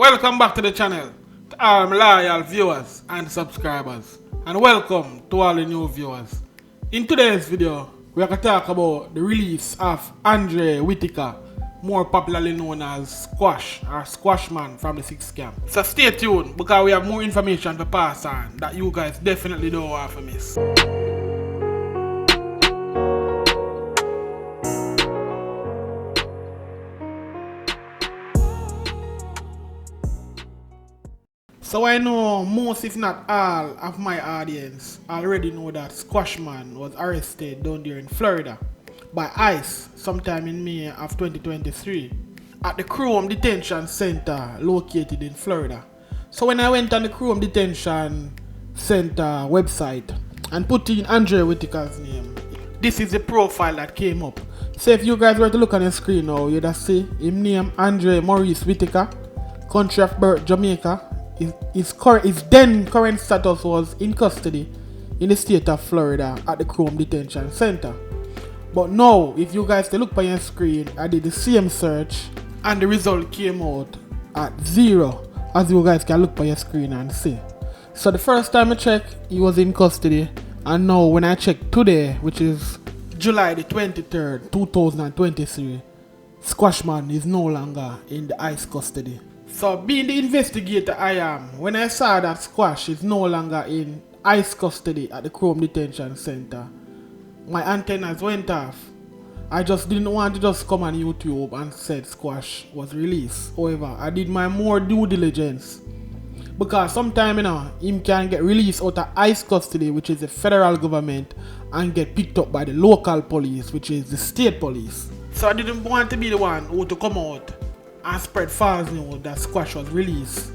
Welcome back to the channel, to all my loyal viewers and subscribers, and welcome to all the new viewers. In today's video, we are going to talk about the release of Andre Whitaker, more popularly known as Squash or Squashman from the 6th camp. So stay tuned because we have more information to pass on that you guys definitely don't want to miss. So I know most if not all of my audience already know that Squashman was arrested down there in Florida by ICE sometime in May of 2023 at the Chrome Detention Center located in Florida. So when I went on the Chrome Detention Center website and put in Andre Whitaker's name, this is the profile that came up. So if you guys were to look on your screen now, you'd see him name Andre Maurice Whitaker, country of birth Jamaica. His then current status was in custody in the state of Florida at the Chrome Detention Center. But now, if you guys look on your screen, I did the same search and the result came out at 0, as you guys can look on your screen and see. So the first time I checked, he was in custody, and now when I check today, which is July the 23rd, 2023, Squashman is no longer in the ICE custody. So being the investigator I am, when I saw that Squash is no longer in ICE custody at the Chrome Detention Center, my antennas went off. I just didn't want to just come on YouTube and said Squash was released. However, I did my more due diligence. Because sometimes, him can get released out of ICE custody, which is the federal government, and get picked up by the local police, which is the state police. So I didn't want to be the one who to come out and spread false news that Squash was released,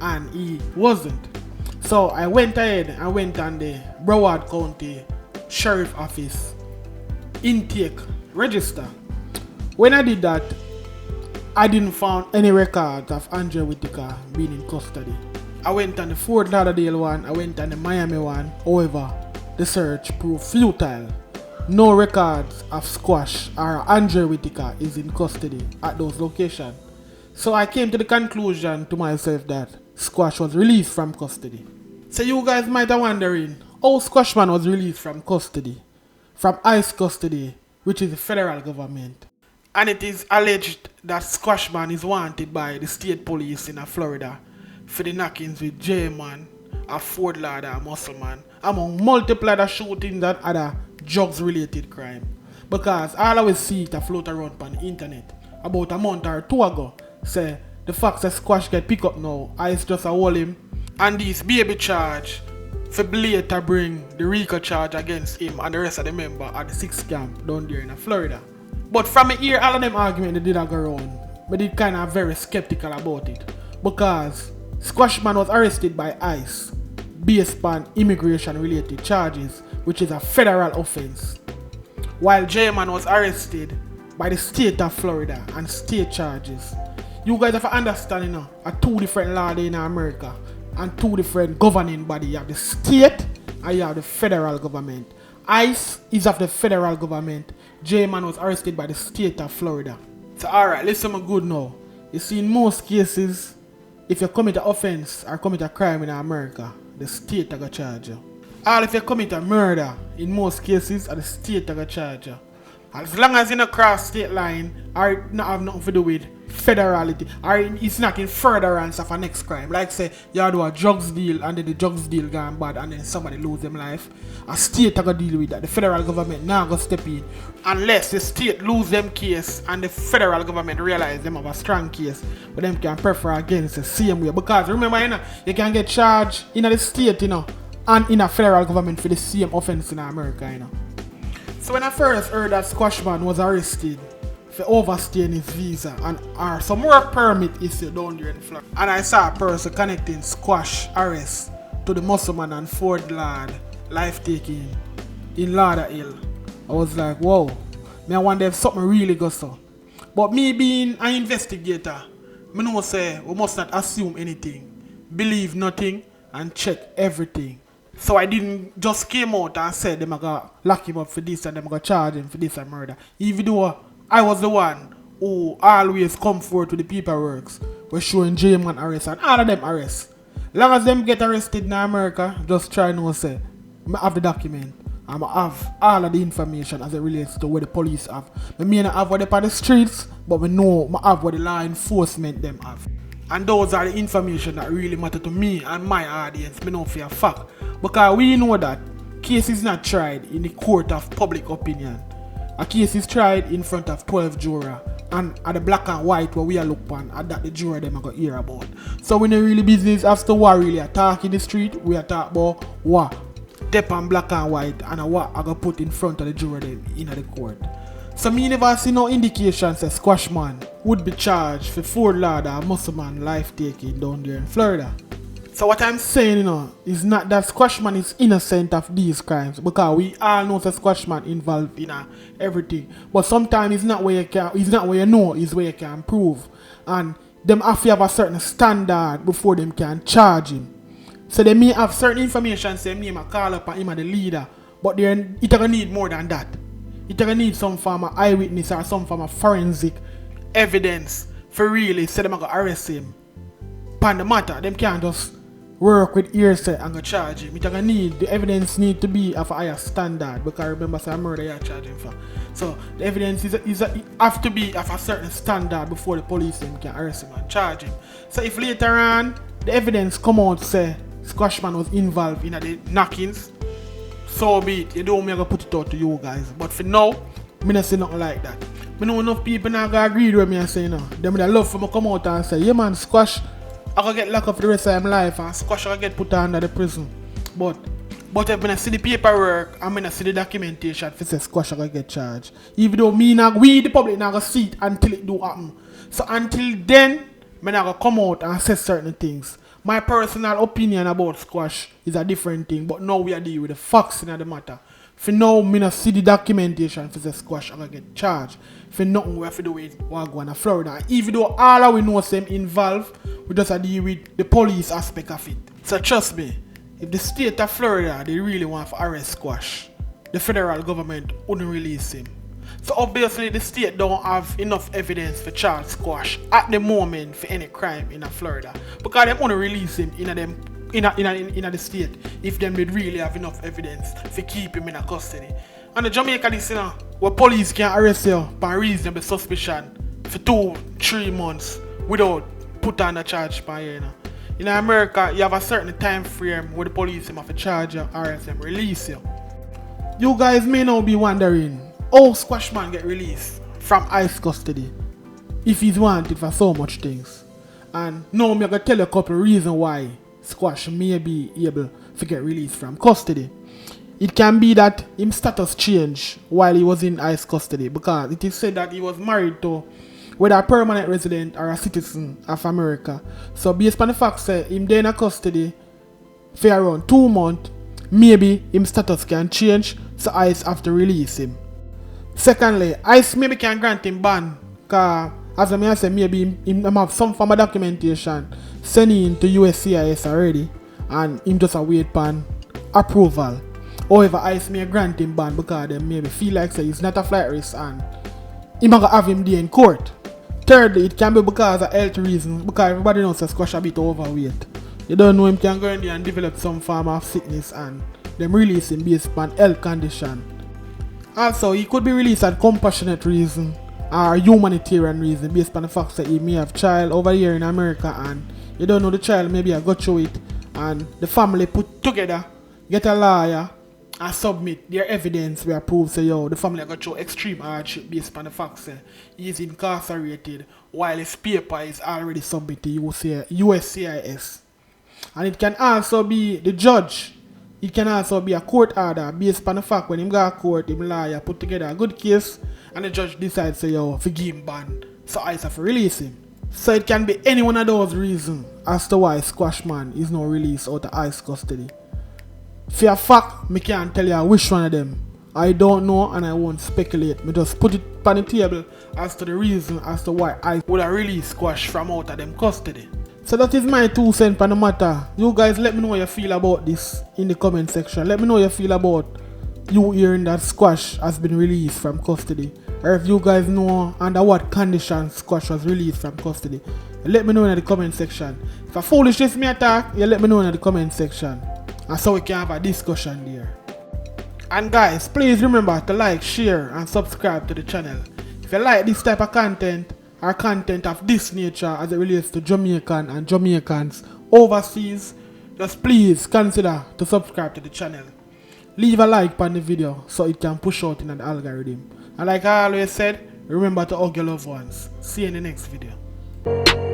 and he wasn't. So I went ahead and went on the Broward County Sheriff Office intake register. When I did that, I didn't find any records of Andre Whitaker being in custody. I went on the Fort Lauderdale one, I went on the Miami one. However, the search proved futile. No records of Squash or Andre Whitaker is in custody at those locations. So I came to the conclusion to myself that Squash was released from custody. So you guys might be wondering how Squashman was released from custody, from ICE custody, which is the federal government. And it is alleged that Squashman is wanted by the state police in Florida for the knockings with J-Man, a Fort Lauderdale muscleman, among multiple other shootings and other drugs related crime. Because all I always see it float around on the internet about a month or two ago. Say the fact that Squash get picked up now, ICE just hold him, and this baby charge for later bring the Rico charge against him and the rest of the member at the 6th camp down there in Florida. But from here, all of them argument they did go around, but they kind of very skeptical about it, because Squashman was arrested by ICE based on immigration related charges, which is a federal offense, while J-Man was arrested by the state of Florida and state charges. You guys have to understand, are two different laws in America and two different governing bodies. You have the state and you have the federal government. ICE is of the federal government. J-Man was arrested by the state of Florida. So alright, listen me good now. You see, in most cases, if you commit an offense or commit a crime in America, the state are going to charge you. Or if you commit a murder, in most cases, the state are going to charge you. As long as you don't cross state line or not have nothing to do with federality, or it's not in furtherance of a next crime. Like say you do a drugs deal and then the drugs deal gone bad and then somebody lose them life. A state are gonna deal with that. The federal government now gonna step in unless the state lose them case and the federal government realize them have a strong case, but them can prefer against the same way. Because remember, you can get charged in the state, and in a federal government for the same offense in America, So when I first heard that Squashman was arrested for overstaying his visa and some work permit issued down there in Florida, and I saw a person connecting Squash arrest to the muscleman and Fort Laud life taking in Lauderdale, I was like, whoa, I wonder if something really goes so. But me being an investigator, I know say we must not assume anything, believe nothing, and check everything. So I didn't just came out and said them are gonna lock him up for this and them are gonna charge him for this and murder. Even though I was the one who always come forward to the paperwork, we're showing J-Man arrest and all of them arrest. Long as them get arrested in America, just try to say, I have the document. I have all of the information as it relates to what the police have. I may not have what they on the streets, but we know I have what the law enforcement them have. And those are the information that really matter to me and my audience. Me know for a fact. Because we know that case is not tried in the court of public opinion. A case is tried in front of 12 jurors. And at the black and white where we are look on, at that the juror them are going to hear about. So we no really business as to what really attack in the street. We attack about what dep on black and white and what I going to put in front of the juror them in the court. So me never see no indications that Squashman would be charged for Fort Lauderdale Musselman life taking down there in Florida. So what I'm saying, is not that Squashman is innocent of these crimes, because we all know that Squashman involved in everything. But sometimes it's not where you know, it's where you can prove. And them have to have a certain standard before them can charge him. So they may have certain information, say name a call up and him as the leader, but it gonna need more than that. It gonna need some form of eyewitness or some form of forensic evidence for really say them gonna arrest him. Pan the matter, them can't just work with hearsay and go charge him. The evidence need to be of a higher standard, because remember say murder you're charging for. So the evidence have to be of a certain standard before the police then can arrest him and charge him. So if later on the evidence come out say Squashman was involved in the knockings, so be it. You don't me put it out to you guys. But for now, me not say nothing like that. I know enough people now gonna agree with me and say Them would love for me come out and say, yeah man, Squash I gonna get locked up for the rest of my life and Squash I gonna get put under the prison. But if I see the paperwork and I see the documentation for say Squash I gonna get charged. Even though we the public not gonna see it until it do happen. So until then, I not gonna come out and say certain things. My personal opinion about Squash is a different thing, but now we are dealing with the facts in the matter. For now, I not see the documentation for the Squash I gonna get charged. For nothing we have to do with what going to Florida. Even though all we know them involved, we just deal with the police aspect of it. So trust me, if the state of Florida they really want to arrest Squash, the federal government wouldn't release him. So obviously the state don't have enough evidence for charge Squash at the moment for any crime in Florida, because they want to release him in the state if them did really have enough evidence for keep him in custody. And the Jamaica this where police can arrest you by reasonable suspicion for 2-3 months without put on a charge by you. In America you have a certain time frame where the police have to charge you, arrest them, release you. You guys may now be wondering how Squashman get released from ICE custody if he's wanted for so much things. And now I'm going to tell you a couple of reasons why Squash may be able to get released from custody. It can be that his status changed while he was in ICE custody, because it is said that he was married to whether a permanent resident or a citizen of America. So based on the fact that him there in custody for around 2 months, maybe his status can change, so ICE have to release him. Secondly, ICE maybe can grant him ban, because as I say, maybe him have some form of documentation sending to USCIS already, and him just await pan approval. However, ICE may grant him ban because they maybe feel like say he's not a flight risk and he might have him there in court. Thirdly, it can be because of health reasons, because everybody knows that Squash a bit overweight. You don't know him can go in there and develop some form of sickness and them release him based on health condition. Also, he could be released at compassionate reason or humanitarian reason based on the fact that he may have child over here in America and you don't know the child maybe I got through it and the family put together, get a lawyer and submit their evidence where prove say the family got through extreme hardship based on the fact that he is incarcerated while his paper is already submitted to USCIS. And it can also be the judge. It can also be a court order based on the fact when him go to court, him lawyer put together a good case and the judge decides say forgive him ban, so I have to release him. So it can be any one of those reasons as to why Squashman is not released out of ICE custody. For a fact, I can't tell you which one of them. I don't know and I won't speculate. I just put it on the table as to the reason as to why I would have released Squash from out of them custody. So that is my 2 cents on the matter. You guys let me know how you feel about this in the comment section. Let me know how you feel about you hearing that Squash has been released from custody or if you guys know under what conditions Squash was released from custody, you let me know in the comment section. If a foolishness me attack, you let me know in the comment section. And so we can have a discussion there. And guys, please remember to like, share and subscribe to the channel. If you like this type of content or content of this nature as it relates to Jamaican and Jamaicans overseas, just please consider to subscribe to the channel. Leave a like on the video so it can push out in the algorithm. And like I always said, remember to hug your loved ones. See you in the next video.